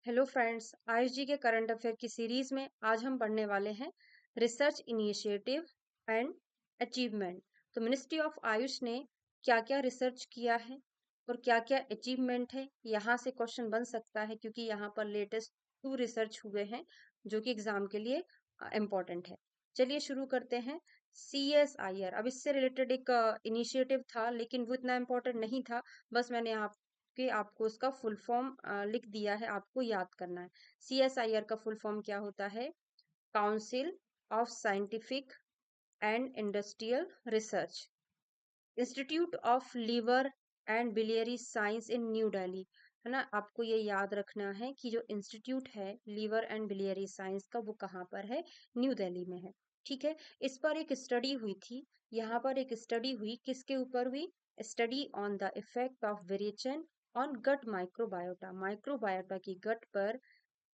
Hello friends, Ayush जी के current affair की series में आज हम पढ़ने वाले हैं रिसर्च इनिशिएटिव एंड अचीवमेंट। तो मिनिस्ट्री ऑफ आयुष ने क्या क्या रिसर्च किया है और क्या क्या अचीवमेंट है, यहाँ से क्वेश्चन बन सकता है क्योंकि यहाँ पर लेटेस्ट 2 रिसर्च हुए हैं जो कि एग्जाम के लिए इम्पोर्टेंट है। चलिए शुरू करते हैं। CSIR, अब इससे रिलेटेड एक इनिशिएटिव था लेकिन वो इतना इम्पोर्टेंट नहीं था। बस मैंने यहाँ कि आपको उसका फुल फॉर्म लिख दिया है, आपको याद करना है। CSIR का फुल फॉर्म क्या होता है? Council of scientific and industrial research, institute of liver and biliary science in new Delhi. है ना, आपको ये याद रखना है कि जो इंस्टीट्यूट है लिवर एंड बिलियरी साइंस का, वो कहाँ पर है? न्यू दिल्ली में है। ठीक है, इस पर एक स्टडी हुई थी। यहाँ पर एक स्टडी हुई, किसके ऊपर हुई? Study on the effect of variation on gut microbiota, microbiota की गट पर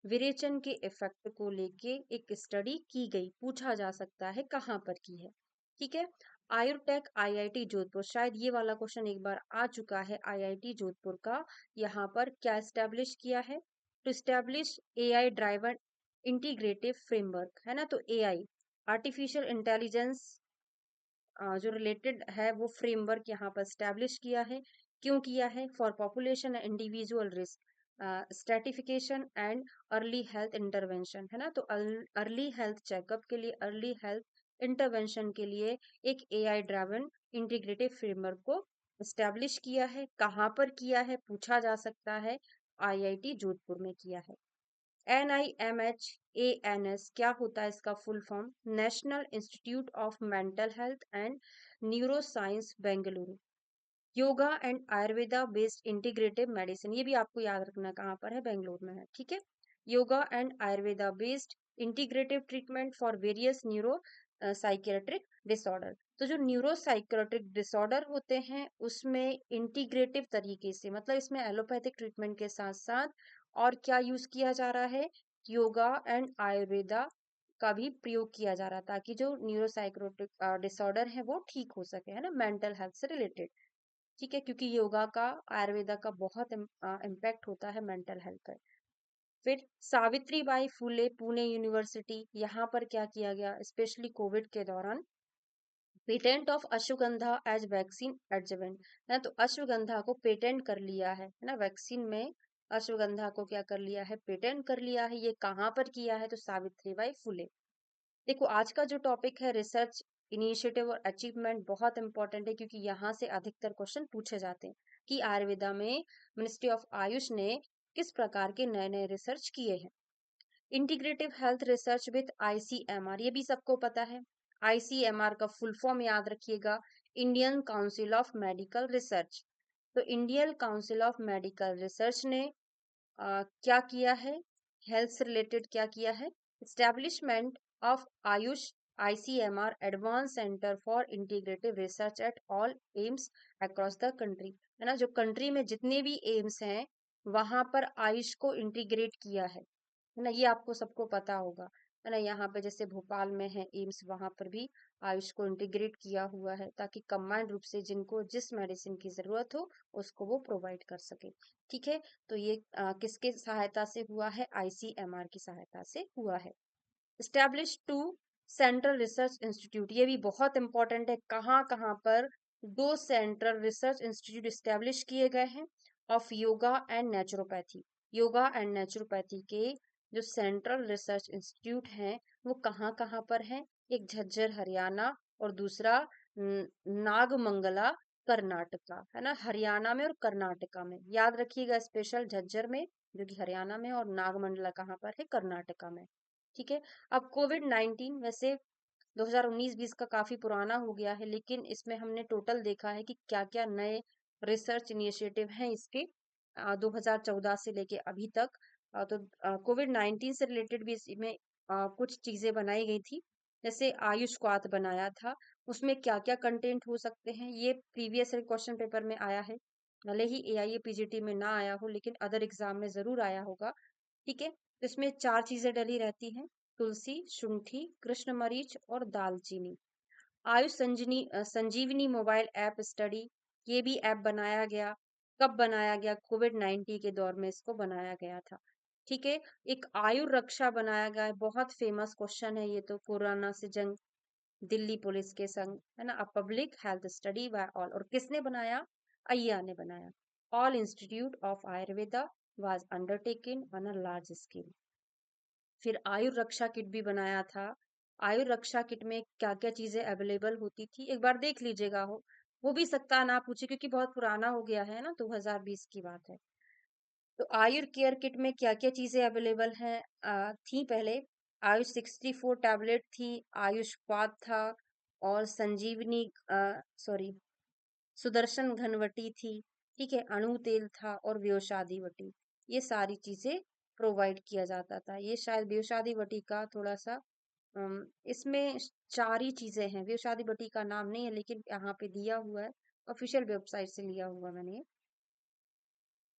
विरेचन के इफेक्ट को लेके एक स्टडी की गई। पूछा जा सकता है कहाँ पर की है। ठीक है, आयुर्टेक IIT जोधपुर, शायद ये वाला क्वेश्चन एक बार आ चुका है। IIT जोधपुर का यहाँ पर क्या एस्टेब्लिश किया है? To establish AI driven integrative framework, है ना। तो AI आर्टिफिशियल इंटेलिजेंस जो रिलेटेड है वो फ्रेमवर्क यहाँ पर स्टैब्लिश किया है। क्यों किया है? For population and individual risk stratification and early health intervention, है ना। तो अर्ली हेल्थ चेकअप के लिए, अर्ली हेल्थ इंटरवेंशन के लिए एक AI ड्राइवन इंटीग्रेटिव फ्रेमवर्क को स्टैब्लिश किया है। कहाँ पर किया है पूछा जा सकता है। IIT जोधपुर में किया है। NIMHANS क्या होता है इसका full form? National institute of mental health and neuro science Bengaluru. Yoga and Ayurveda based integrative medicine, ये भी आपको याद रखना कहाँ पर है? बेंगलुरु में है। ठीक है, yoga and Ayurveda based integrative treatment for various neuro psychiatric disorder. तो जो न्यूरो साइकेट्रिक डिसऑर्डर होते हैं उसमें इंटीग्रेटिव तरीके से, मतलब इसमें एलोपैथिक ट्रीटमेंट के साथ साथ और क्या यूज किया जा रहा है? योगा एंड आयुर्वेदा का भी प्रयोग किया जा रहा है ताकि जो न्यूरो साइकोटिक डिसऑर्डर है वो ठीक हो सके, है ना, मेंटल हेल्थ से रिलेटेड। ठीक है, क्योंकि योगा का, आयुर्वेदा का बहुत इम्पैक्ट होता है मेंटल हेल्थ पर। फिर सावित्री बाई फुले पुणे यूनिवर्सिटी, यहाँ पर क्या किया गया? स्पेशली कोविड के दौरान patent of ashwagandha as vaccine adjuvant, है तो अश्वगंधा को पेटेंट कर लिया है ना। वैक्सीन में अश्वगंधा को क्या कर लिया है? पेटेंट कर लिया है। ये कहाँ पर किया है? तो सावित्रीबाई फुले। देखो, आज का जो टॉपिक है रिसर्च इनिशिएटिव और अचीवमेंट, बहुत इंपॉर्टेंट है क्योंकि यहाँ से अधिकतर क्वेश्चन पूछे जाते हैं कि आयुर्वेदा में मिनिस्ट्री ऑफ आयुष ने किस प्रकार के नए नए रिसर्च किए हैं। Integrative health research with ICMR, ये भी सबको पता है। ICMR का फुल फॉर्म याद रखिएगा, Indian council of medical research. तो Indian council of medical research ने क्या किया है? हेल्थ से रिलेटेड क्या किया है? Establishment of Ayush ICMR advance centre for integrative research at all AIIMS across the country, है ना। जो कंट्री में जितने भी एम्स हैं वहां पर आयुष को इंटीग्रेट किया है ना। ये आपको सबको पता होगा, है ना। यहाँ पे जैसे भोपाल में है एम्स, वहां पर भी आयुष को इंटीग्रेट किया हुआ है ताकि कंबाइंड रूप से जिनको जिस मेडिसिन की जरूरत हो उसको वो प्रोवाइड कर सके। ठीक है, तो ये किसके सहायता से हुआ है? ICMR की सहायता से हुआ है। Establish to central research institute, ये भी बहुत इंपॉर्टेंट है। कहाँ कहाँ पर 2 सेंट्रल रिसर्च इंस्टीट्यूट स्टैब्लिश किए गए हैं? Of yoga and naturopathy, yoga and naturopathy के जो सेंट्रल रिसर्च इंस्टीट्यूट हैं वो कहाँ कहाँ पर हैं? एक झज्जर हरियाणा और दूसरा नागमंगला कर्नाटका, है ना। हरियाणा में और कर्नाटका में, याद रखिएगा, स्पेशल झज्जर में जो कि हरियाणा में, और नागमंडला कहाँ पर है? कर्नाटका में। ठीक है, अब कोविड-19 वैसे 2019-20 का काफी पुराना हो गया है, लेकिन इसमें हमने टोटल देखा है कि क्या क्या नए रिसर्च इनिशिएटिव हैं इसके 2014 से लेके अभी तक। तो कोविड-19 से रिलेटेड भी इसमें कुछ चीजें बनाई गई थी। जैसे आयुष क्वाथ बनाया था, उसमें क्या क्या कंटेंट हो सकते हैं, ये प्रीवियस क्वेश्चन पेपर में आया है। भले ही AIA PGT में ना आया हो लेकिन अदर एग्जाम में जरूर आया होगा। ठीक है, तो इसमें 4 चीजें डली रहती हैं: तुलसी, शुंठी, कृष्ण मरीच और दालचीनी। आयुष संजीवनी मोबाइल ऐप स्टडी, ये भी ऐप बनाया गया। कब बनाया गया? कोविड-19 के दौर में इसको बनाया गया था। ठीक है। एक आयु रक्षा बनाया गया है, बहुत फेमस क्वेश्चन है ये तो, कोरोना से जंग दिल्ली पुलिस के संग, है ना। A public health study bye all, और किसने बनाया? अय्या ने बनाया। All institute of Ayurveda was undertaken on a large scale. फिर आयु रक्षा किट भी बनाया था। आयु रक्षा किट में क्या क्या चीजें अवेलेबल होती थी, एक बार देख लीजिएगा। हो भी सकता है ना पूछे, क्योंकि बहुत पुराना हो गया है ना, 2020 की बात है। तो आयुर केयर किट में क्या क्या चीजें अवेलेबल हैं थी पहले? आयुष 64 टैबलेट थी, आयुष पाद था, और संजीवनी सॉरी सुदर्शन घनवटी थी, ठीक है, अणु तेल था, और व्योषादि वटी। ये सारी चीजें प्रोवाइड किया जाता था। ये शायद व्योषादि वटी का थोड़ा सा इसमें चार ही चीजें हैं, व्योषादि वटी का नाम नहीं है, लेकिन यहाँ पे दिया हुआ है, ऑफिशियल वेबसाइट से लिया हुआ मैंने।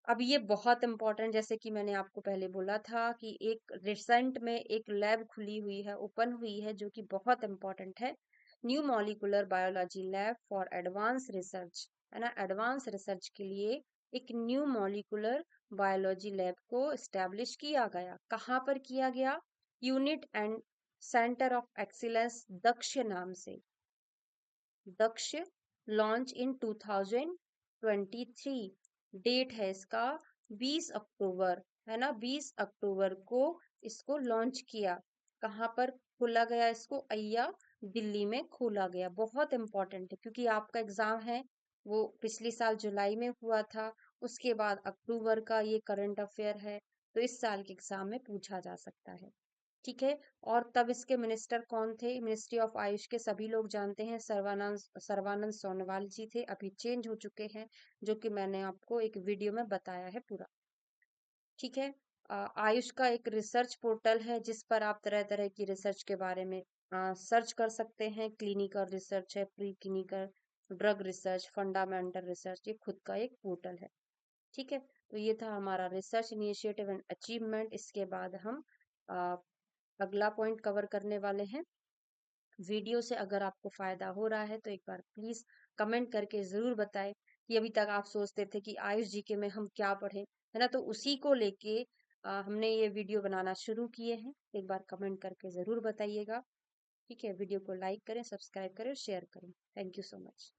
अब ये बहुत इंपॉर्टेंट, जैसे कि मैंने आपको पहले बोला था कि एक रिसेंट में एक लैब खुली हुई है, ओपन हुई है, जो कि बहुत इंपॉर्टेंट है। New molecular biology lab for advance research, है ना। एडवांस रिसर्च के लिए एक न्यू मॉलिकुलर बायोलॉजी लैब को स्टैब्लिश किया गया। कहाँ पर किया गया? Unit and centre of excellence Daksh नाम से। दक्ष लॉन्च इन 2023। डेट है इसका 20 अक्टूबर, है ना। 20 अक्टूबर को इसको लॉन्च किया। कहाँ पर खोला गया? इसको अय्या दिल्ली में खोला गया। बहुत इंपॉर्टेंट है, क्योंकि आपका एग्जाम है वो पिछले साल जुलाई में हुआ था, उसके बाद अक्टूबर का ये करंट अफेयर है, तो इस साल के एग्जाम में पूछा जा सकता है, ठीक है। और तब इसके मिनिस्टर कौन थे? मिनिस्ट्री ऑफ आयुष के सभी लोग जानते हैं, सर्वानंद सर्वानंद सोनोवाल जी थे, अभी चेंज हो चुके हैं, जो कि मैंने आपको एक वीडियो में बताया है पूरा, ठीक है। आयुष का एक रिसर्च पोर्टल है, जिस पर आप तरह तरह की रिसर्च के बारे में सर्च कर सकते हैं। क्लिनिकल रिसर्च है, pre clinical, drug research, fundamental research, ये खुद का एक पोर्टल है, ठीक है। तो ये था हमारा रिसर्च इनिशिएटिव एंड अचीवमेंट। इसके बाद हम अगला पॉइंट कवर करने वाले हैं। वीडियो से अगर आपको फायदा हो रहा है तो एक बार प्लीज कमेंट करके जरूर बताएं कि अभी तक आप सोचते थे कि आयुष जीके में हम क्या पढ़ें, है ना। तो उसी को लेके हमने ये वीडियो बनाना शुरू किए हैं। एक बार कमेंट करके जरूर बताइएगा, ठीक है। वीडियो को लाइक करें, सब्सक्राइब करें, शेयर करें। Thank you so much.